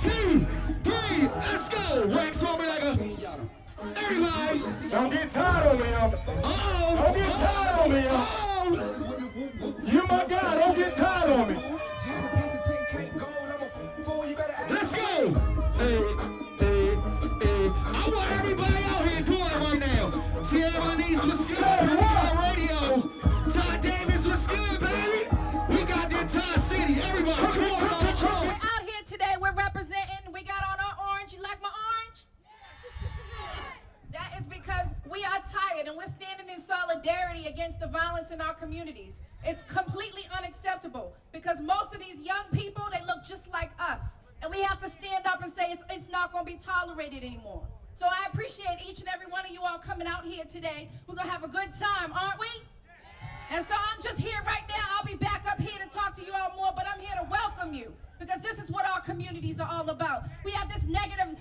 two, three, let's go. Wax on me like a. Everybody. Don't get tired on me, y'all. Uh-oh. Don't get tired on me, y'all. Uh-oh. You my guy, don't get tired on me. Let's go. Hey, hey, hey. I want everybody out here doing it right now. Sierra Nice, what's good? Radio. Todd Davis, what's good, baby? We got the entire city. Everybody, come on. We're out here today. We're representing. We got on our orange. You like my orange? That is because we are tired and we're standing in solidarity against the violence in our communities. It's completely unacceptable because most of these young people, they look just like us. And we have to stand up and say it's not going to be tolerated anymore. So I appreciate each and every one of you all coming out here today. We're going to have a good time, aren't we? And so I'm just here right now. I'll be back up here to talk to you all more, but I'm here to welcome you because this is what our communities are all about. We have this negative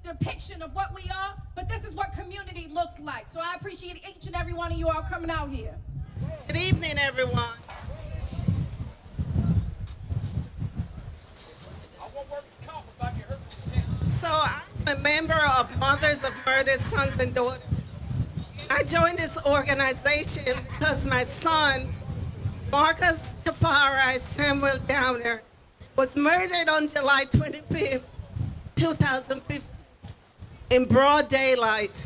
depiction of what we are, but this is what community looks like. So I appreciate each and every one of you all coming out here. Good evening, everyone. So I'm a member of Mothers of Murdered Sons and Daughters. I joined this organization because my son, Marcus Tafari Samuel Downer, was murdered on July 25th, 2015, in broad daylight.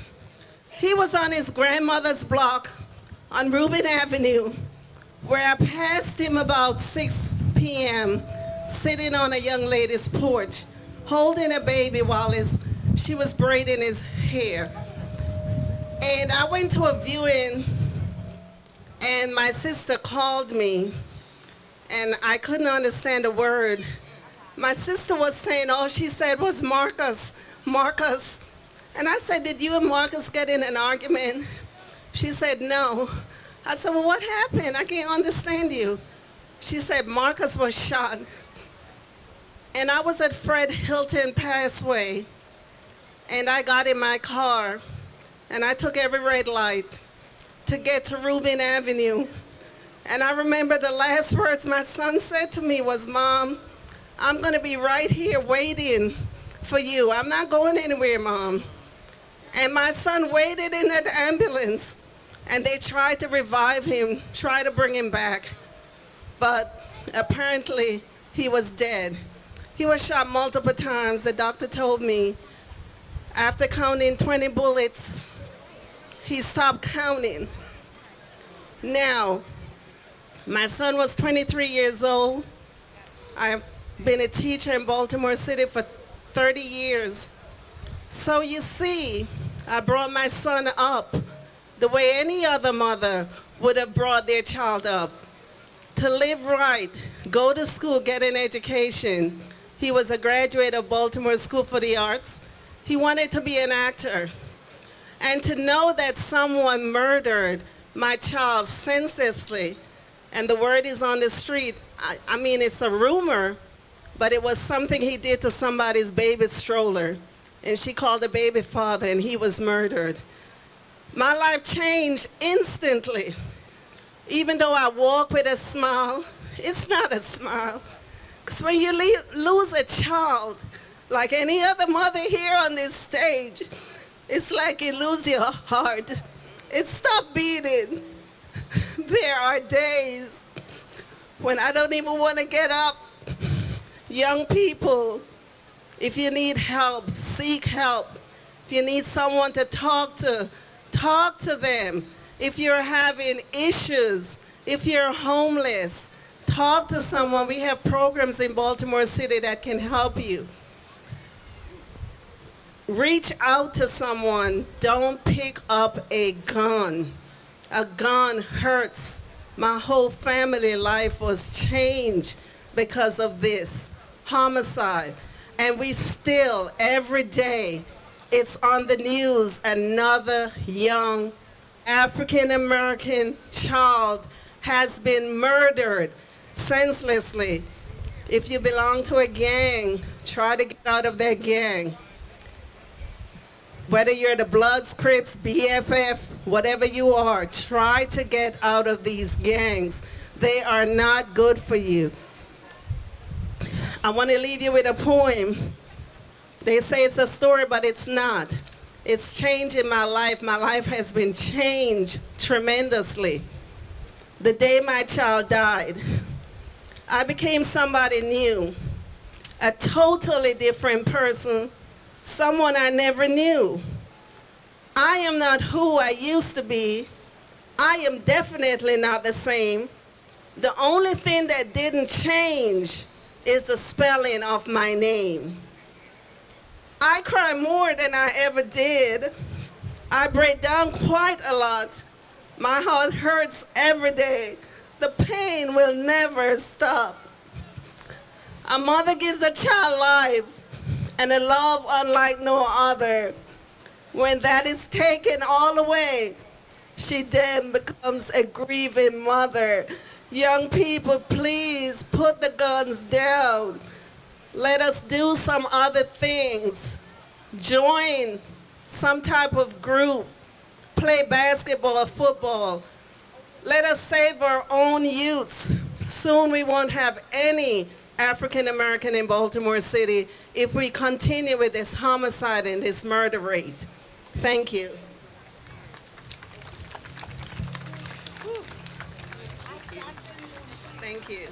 He was on his grandmother's block on Rubin Avenue, where I passed him about 6 p.m., sitting on a young lady's porch, holding a baby while she was braiding his hair. And I went to a viewing, and my sister called me, and I couldn't understand a word. My sister was saying all she said was, Marcus, Marcus. And I said, did you and Marcus get in an argument? She said, no. I said, well, what happened? I can't understand you. She said, Marcus was shot. And I was at Fred Hilton Passway, and I got in my car, and I took every red light to get to Rubin Avenue. And I remember the last words my son said to me was, Mom, I'm gonna be right here waiting for you. I'm not going anywhere, Mom. And my son waited in that ambulance, and they tried to revive him, try to bring him back. But apparently he was dead. He was shot multiple times. The doctor told me after counting 20 bullets, he stopped counting. Now, my son was 23 years old. I've been a teacher in Baltimore City for 30 years. So you see, I brought my son up the way any other mother would have brought their child up. To live right, go to school, get an education. He was a graduate of Baltimore School for the Arts. He wanted to be an actor. And to know that someone murdered my child senselessly, and the word is on the street, I mean, it's a rumor, but it was something he did to somebody's baby stroller. And she called the baby father, and he was murdered. My life changed instantly. Even though I walk with a smile, it's not a smile. Because when you lose a child, like any other mother here on this stage, it's like you lose your heart. It stopped beating. There are days when I don't even want to get up. Young people, if you need help, seek help. If you need someone to talk to them. If you're having issues, if you're homeless, talk to someone. We have programs in Baltimore City that can help you. Reach out to someone. Don't pick up a gun. A gun hurts. My whole family life was changed because of this homicide. And we still, every day, it's on the news, another young African-American child has been murdered senselessly. If you belong to a gang, try to get out of that gang. Whether you're the Bloods, Crips, BFF, whatever you are, try to get out of these gangs. They are not good for you. I want to leave you with a poem. They say it's a story, but it's not. It's changing my life. My life has been changed tremendously. The day my child died, I became somebody new, a totally different person, someone I never knew. I am not who I used to be. I am definitely not the same. The only thing that didn't change is the spelling of my name. I cry more than I ever did. I break down quite a lot. My heart hurts every day. The pain will never stop. A mother gives a child life and a love unlike no other. When that is taken all away, she then becomes a grieving mother. Young people, please put the guns down. Let us do some other things. Join some type of group. Play basketball or football. Let us save our own youths. Soon we won't have any African American in Baltimore City if we continue with this homicide and this murder rate. Thank you. Thank you.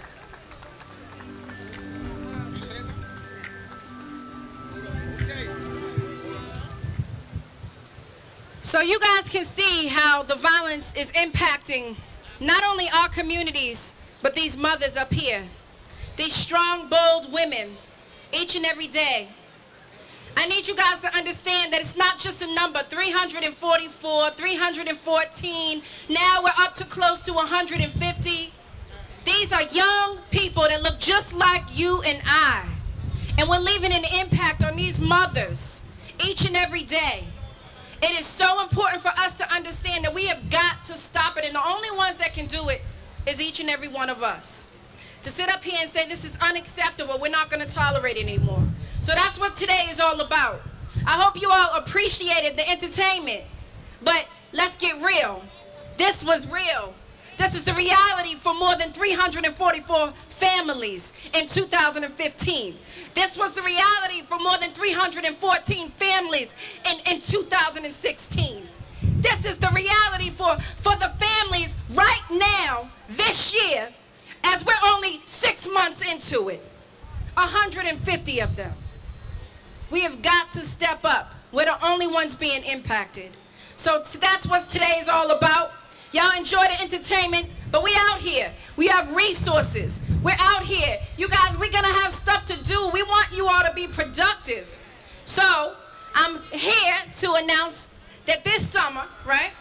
So you guys can see how the violence is impacting not only our communities, but these mothers up here. These strong, bold women, each and every day. I need you guys to understand that it's not just a number, 344, 314, now we're up to close to 150. These are young people that look just like you and I. And we're leaving an impact on these mothers each and every day. It is so important for us to understand that we have got to stop it, and the only ones that can do it is each and every one of us. To sit up here and say this is unacceptable, we're not going to tolerate it anymore. So that's what today is all about. I hope you all appreciated the entertainment, but let's get real. This was real. This is the reality for more than 344 families in 2015. This was the reality for more than 314 families in 2016. This is the reality for the families right now, this year, as we're only 6 months into it. 150 of them. We have got to step up. We're the only ones being impacted. So that's what today is all about. Y'all enjoy the entertainment, but we out here. We have resources. We're out here. You guys, we're gonna have stuff to do. We want you all to be productive. So I'm here to announce that this summer, right,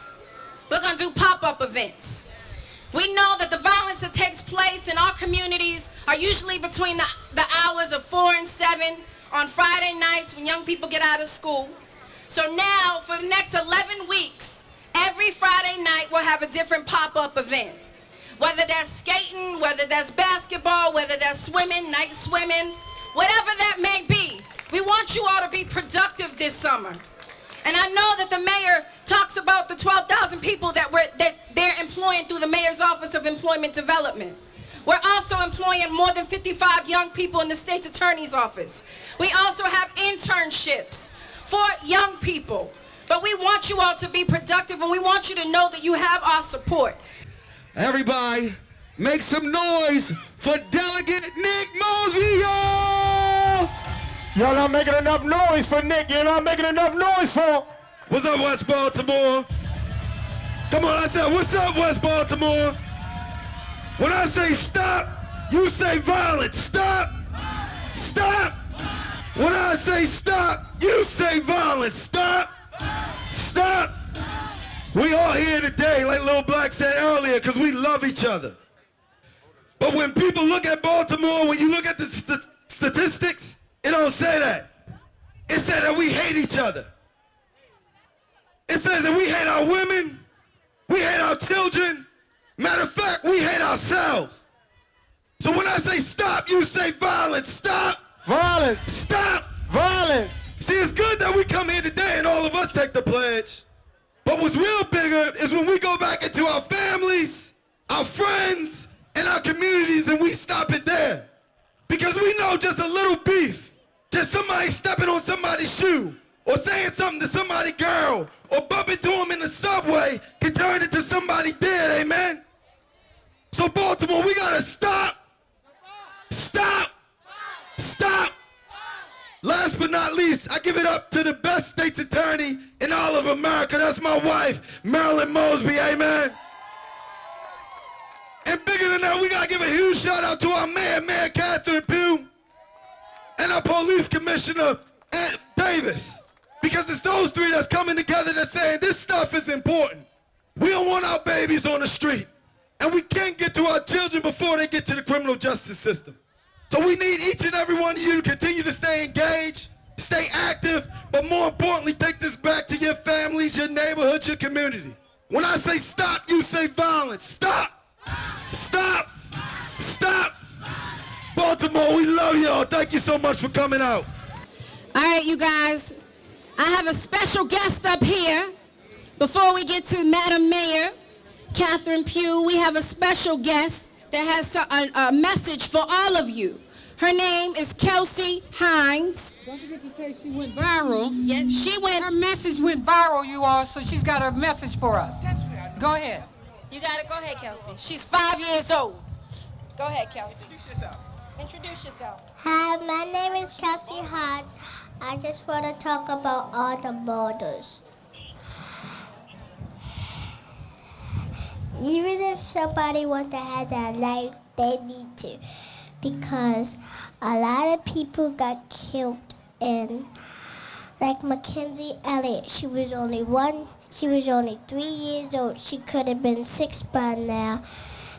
we're gonna do pop-up events. We know that the violence that takes place in our communities are usually between the hours of 4 and 7 on Friday nights when young people get out of school. So now, for the next 11 weeks, every Friday night we'll have a different pop-up event. Whether that's skating, whether that's basketball, whether that's swimming, night swimming, whatever that may be, we want you all to be productive this summer. And I know that the mayor talks about the 12,000 people that they're employing through the Mayor's Office of Employment Development. We're also employing more than 55 young people in the State's Attorney's Office. We also have internships for young people. But we want you all to be productive, and we want you to know that you have our support. Everybody, make some noise for Delegate Nick Mosby, y'all! Y'all not making enough noise for Nick. You're not making enough noise for... What's up, West Baltimore? Come on, I said, what's up, West Baltimore? When I say stop, you say violence. Stop! Stop! When I say stop, you say violence. Stop! Stop! We all here today, like Lil Black said earlier, because we love each other. But when people look at Baltimore, when you look at the statistics, it don't say that. It says that we hate each other. It says that we hate our women, we hate our children. Matter of fact, we hate ourselves. So when I say stop, you say violence. Stop! Violence! Stop! Violence! See, it's good that we come here today and all of us take the pledge. But what's real bigger is when we go back into our families, our friends, and our communities and we stop it there. Because we know just a little beef, just somebody stepping on somebody's shoe, or saying something to somebody's girl, or bumping to him in the subway can turn into somebody dead, amen? So Baltimore, we gotta stop. Last but not least, I give it up to the best state's attorney in all of America. That's my wife, Marilyn Mosby, amen? And bigger than that, we gotta give a huge shout out to our Mayor Catherine Pugh, and our police commissioner, Ed Davis. Because it's those three that's coming together that's saying this stuff is important. We don't want our babies on the street. And we can't get to our children before they get to the criminal justice system. So we need each and every one of you to continue to stay engaged, stay active, but more importantly, take this back to your families, your neighborhoods, your community. When I say stop, you say violence. Stop! Stop! Stop! Baltimore, we love y'all. Thank you so much for coming out. All right, you guys, I have a special guest up here. Before we get to Madam Mayor Catherine Pugh, we have a special guest that has a message for all of you. Her name is Kelsey Hines. Don't forget to say she went viral. Yes, she went. Her message went viral, you all, so she's got a message for us. Go ahead. You got it. Go ahead, Kelsey. She's 5 years old. Go ahead, Kelsey. Introduce yourself. Hi, my name is Kelsey Hodge. I just want to talk about all the borders. Even if somebody wants to have their life, they need to. Because a lot of people got killed. And like Mackenzie Elliott, she was only 3 years old. She could have been 6 by now.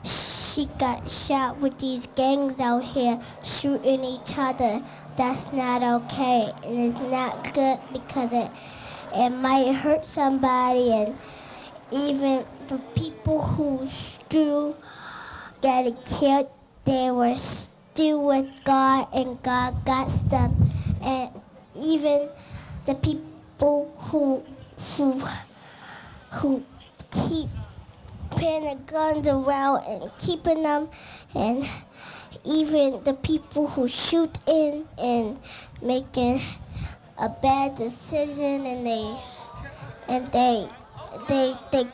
She got shot with these gangs out here shooting each other. That's not okay. And it's not good because it might hurt somebody. And even for people who still got killed, they were still with God and God got them. And even the people who keep putting the guns around and keeping them, and even the people who shoot in and making a bad decision, and they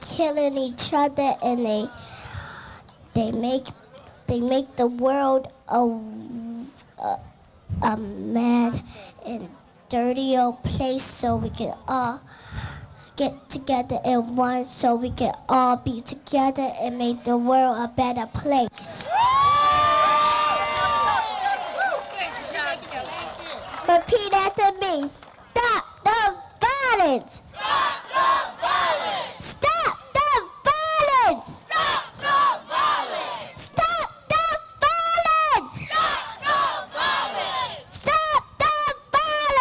killing each other, and they make the world a mad and dirty old place, so we can all get together in one, so we can all be together and make the world a better place. Repeat after me. Stop the violence. Stop the violence. Stop the violence. Stop the violence. Stop the violence. Stop the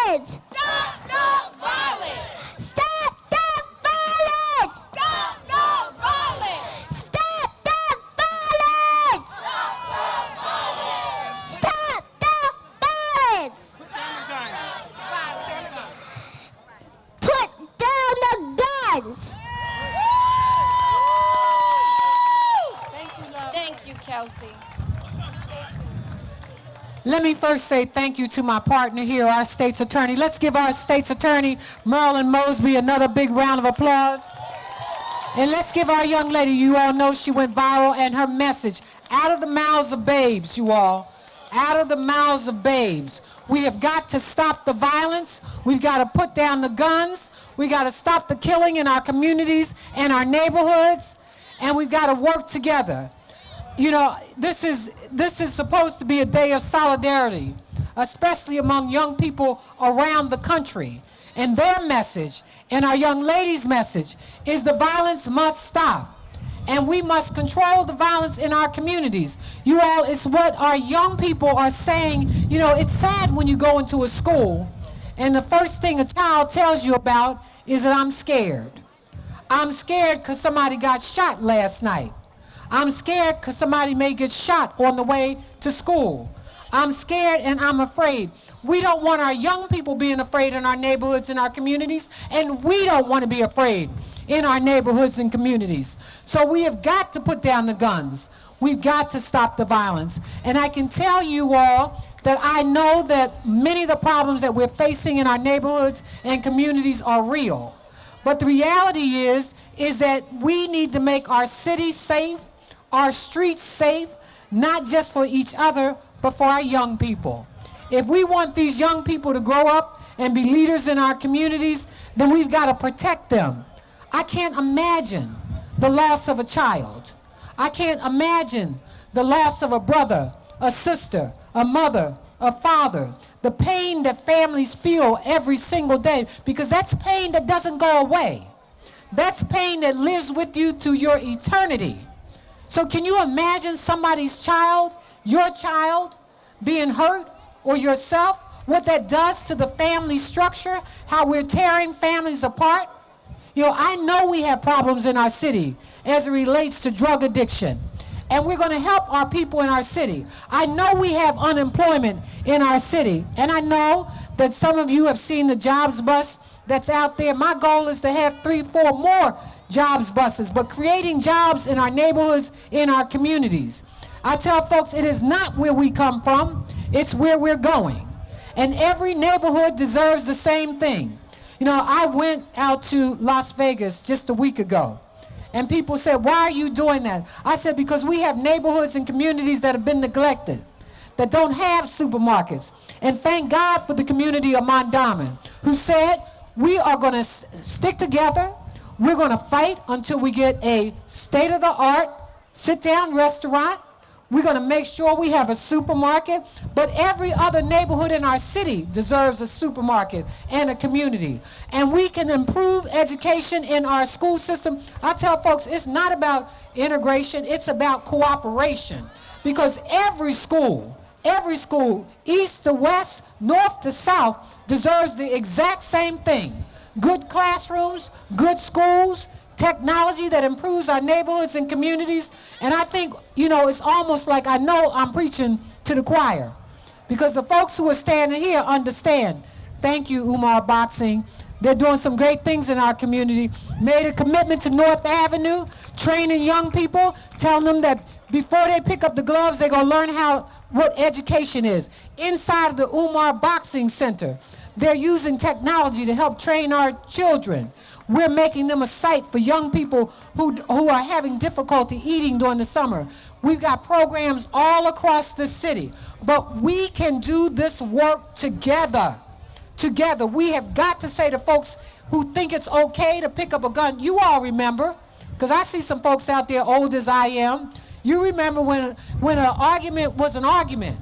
violence. Stop the violence. Stop the violence. Stop the violence. Stop the violence. Stop the violence. Stop the violence. Put down the guns. Thank you, Kelsey. Let me first say thank you to my partner here, our state's attorney. Let's give our state's attorney, Marilyn Mosby, another big round of applause. And let's give our young lady, you all know she went viral, and her message, out of the mouths of babes, you all, out of the mouths of babes. We have got to stop the violence. We've got to put down the guns. We got to stop the killing in our communities and our neighborhoods. And we've got to work together. You know, this is supposed to be a day of solidarity, especially among young people around the country. And their message, and our young lady's message, is the violence must stop. And we must control the violence in our communities. You all, it's what our young people are saying. You know, it's sad when you go into a school and the first thing a child tells you about is that I'm scared. I'm scared because somebody got shot last night. I'm scared because somebody may get shot on the way to school. I'm scared and I'm afraid. We don't want our young people being afraid in our neighborhoods and our communities, and we don't want to be afraid in our neighborhoods and communities. So we have got to put down the guns. We've got to stop the violence. And I can tell you all that I know that many of the problems that we're facing in our neighborhoods and communities are real. But the reality is that we need to make our cities safe, our streets safe, not just for each other, but for our young people. If we want these young people to grow up and be leaders in our communities, then we've got to protect them. I can't imagine the loss of a child. I can't imagine the loss of a brother, a sister, a mother, a father, the pain that families feel every single day, because that's pain that doesn't go away. That's pain that lives with you to your eternity. So can you imagine somebody's child, your child, being hurt, or yourself, what that does to the family structure, how we're tearing families apart? You know, I know we have problems in our city as it relates to drug addiction, and we're going to help our people in our city. I know we have unemployment in our city, and I know that some of you have seen the jobs bus that's out there. My goal is to have 3-4 more jobs buses, but creating jobs in our neighborhoods, in our communities. I tell folks, it is not where we come from, it's where we're going. And every neighborhood deserves the same thing. You know, I went out to Las Vegas just a week ago, and people said, why are you doing that? I said, because we have neighborhoods and communities that have been neglected, that don't have supermarkets. And thank God for the community of Mondawmin, who said, we are going to stick together. We're going to fight until we get a state-of-the-art sit-down restaurant. We're going to make sure we have a supermarket, but every other neighborhood in our city deserves a supermarket and a community. And we can improve education in our school system. I tell folks, it's not about integration, it's about cooperation. Because every school, east to west, north to south, deserves the exact same thing. Good classrooms, good schools, technology that improves our neighborhoods and communities. And I think, you know, it's almost like I know I'm preaching to the choir, because the folks who are standing here understand. Thank you, Umar Boxing. They're doing some great things in our community. Made a commitment to North Avenue, training young people, telling them that before they pick up the gloves, they're going to learn what education is. Inside of the Umar Boxing Center, they're using technology to help train our children. We're making them a site for young people who are having difficulty eating during the summer. We've got programs all across the city, but we can do this work together. Together, we have got to say to folks who think it's okay to pick up a gun, you all remember, because I see some folks out there old as I am, you remember when an argument was an argument,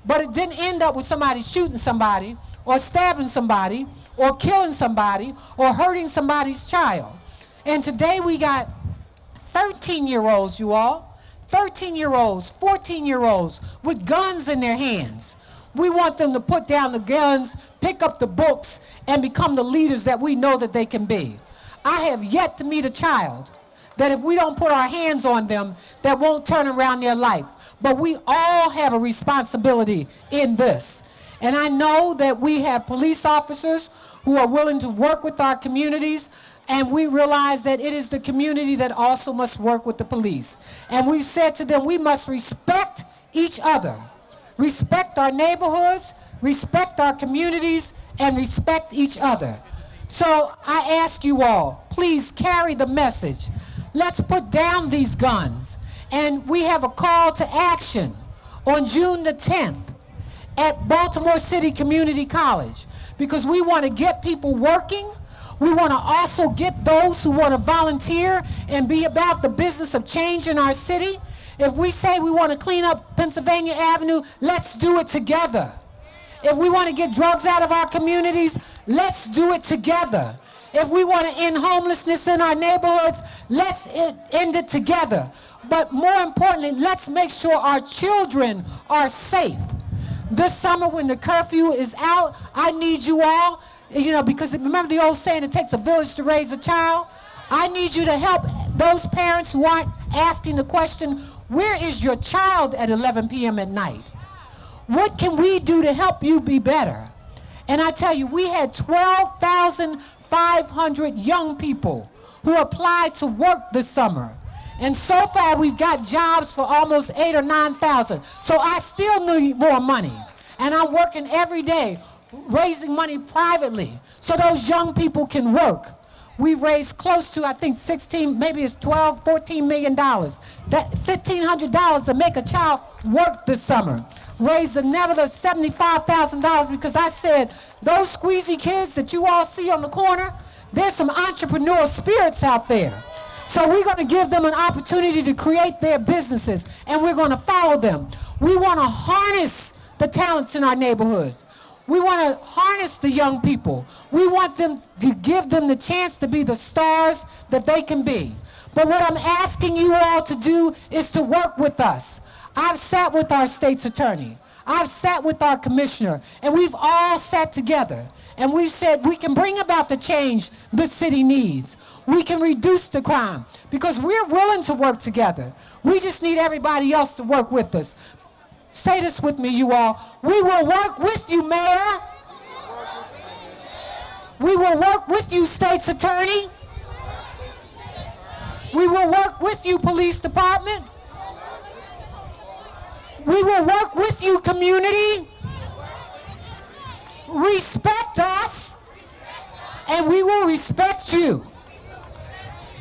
but it didn't end up with somebody shooting somebody, or stabbing somebody, or killing somebody, or hurting somebody's child. And today we got 13-year-olds, you all, 13-year-olds, 14-year-olds with guns in their hands. We want them to put down the guns, pick up the books, and become the leaders that we know that they can be. I have yet to meet a child that if we don't put our hands on them, that won't turn around their life. But we all have a responsibility in this. And I know that we have police officers who are willing to work with our communities, and we realize that it is the community that also must work with the police. And we've said to them, we must respect each other, respect our neighborhoods, respect our communities, and respect each other. So I ask you all, please carry the message. Let's put down these guns. And we have a call to action on June the 10th at Baltimore City Community College, because we want to get people working. We want to also get those who want to volunteer and be about the business of change in our city. If we say we want to clean up Pennsylvania Avenue, let's do it together. If we want to get drugs out of our communities, let's do it together. If we want to end homelessness in our neighborhoods, let's end it together. But more importantly, let's make sure our children are safe. This summer when the curfew is out, I need you all, you know, because remember the old saying, it takes a village to raise a child? I need you to help those parents who aren't asking the question, where is your child at 11 p.m. at night? What can we do to help you be better? And I tell you, we had 12,500 young people who applied to work this summer. And so far, we've got jobs for almost 8,000 or 9,000. So I still need more money. And I'm working every day, raising money privately, so those young people can work. We've raised close to, I think, 16, maybe it's 12, $14 million. That $1,500 to make a child work this summer. Raised another $75,000 because I said, those squeezy kids that you all see on the corner, there's some entrepreneurial spirits out there. So we're going to give them an opportunity to create their businesses, and we're going to follow them. We want to harness the talents in our neighborhood. We want to harness the young people. We want them to give them the chance to be the stars that they can be. But what I'm asking you all to do is to work with us. I've sat with our state's attorney. I've sat with our commissioner, and we've all sat together. And we've said we can bring about the change this city needs. We can reduce the crime because we're willing to work together. We just need everybody else to work with us. Say this with me, you all. We will work with you, Mayor. We will work with you, State's Attorney. We will work with you, Police Department. We will work with you, community. Respect us, and we will respect you.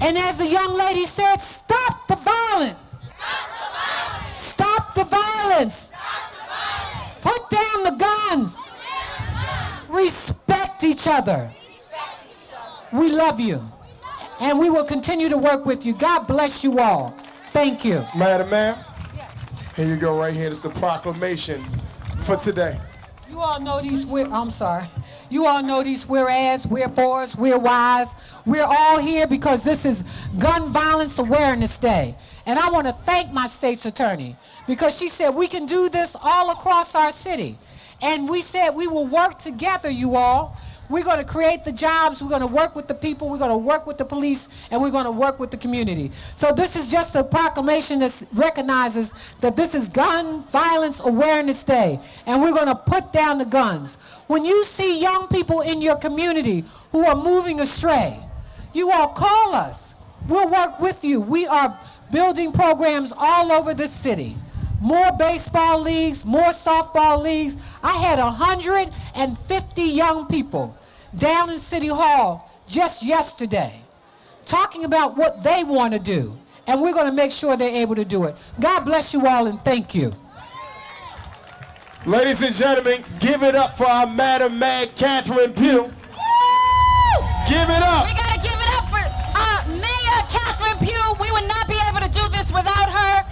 And as the young lady said, stop the violence. Stop the violence. Put down the guns. Respect each other. We love you. And we will continue to work with you. God bless you all. Thank you. Madam Mayor, here you go right here. It's a proclamation for today. You all know these, You all know these whereas, wherefores, we're wise. We're all here because this is Gun Violence Awareness Day. And I want to thank my state's attorney because she said we can do this all across our city. And we said we will work together, you all. We're going to create the jobs. We're going to work with the people. We're going to work with the police. And we're going to work with the community. So this is just a proclamation that recognizes that this is Gun Violence Awareness Day. And we're going to put down the guns. When you see young people in your community who are moving astray, you all call us. We'll work with you. We are building programs all over the city. More baseball leagues, more softball leagues. I had 150 young people down in City Hall just yesterday talking about what they want to do. And we're going to make sure they're able to do it. God bless you all and thank you. Ladies and gentlemen, give it up for our Madam Mayor, Catherine Pugh. Woo! Give it up. We got to give it up for Mayor Catherine Pugh. We would not be able to do this without her.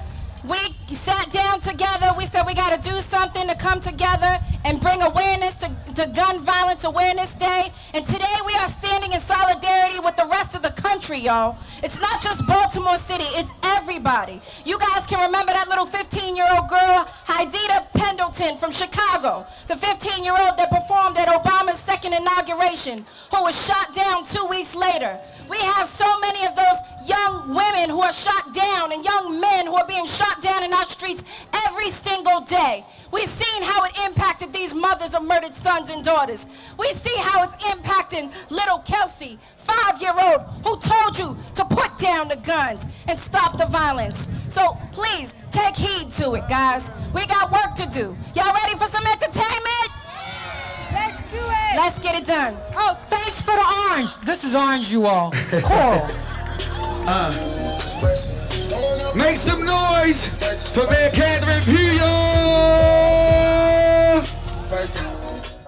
We sat down together. We said we got to do something to come together and bring awareness to Gun Violence Awareness Day. And today we are standing in solidarity with the rest of the country, y'all. It's not just Baltimore City, it's everybody. You guys can remember that little 15-year-old girl, Hydita Pendleton from Chicago, the 15-year-old that performed at Obama's second inauguration, who was shot down 2 weeks later. We have so many of those young women who are shot down and young men who are being shot down in our streets every single day. We've seen how it impacted these mothers of murdered sons and daughters. We see how it's impacting little Kelsey, 5-year-old, who told you to put down the guns and stop the violence. So please, take heed to it, guys. We got work to do. Y'all ready for some entertainment? Let's do it. Let's get it done. Oh, thanks for the orange. This is orange, you all. Coral. Make some noise for Mayor Catherine Pugh.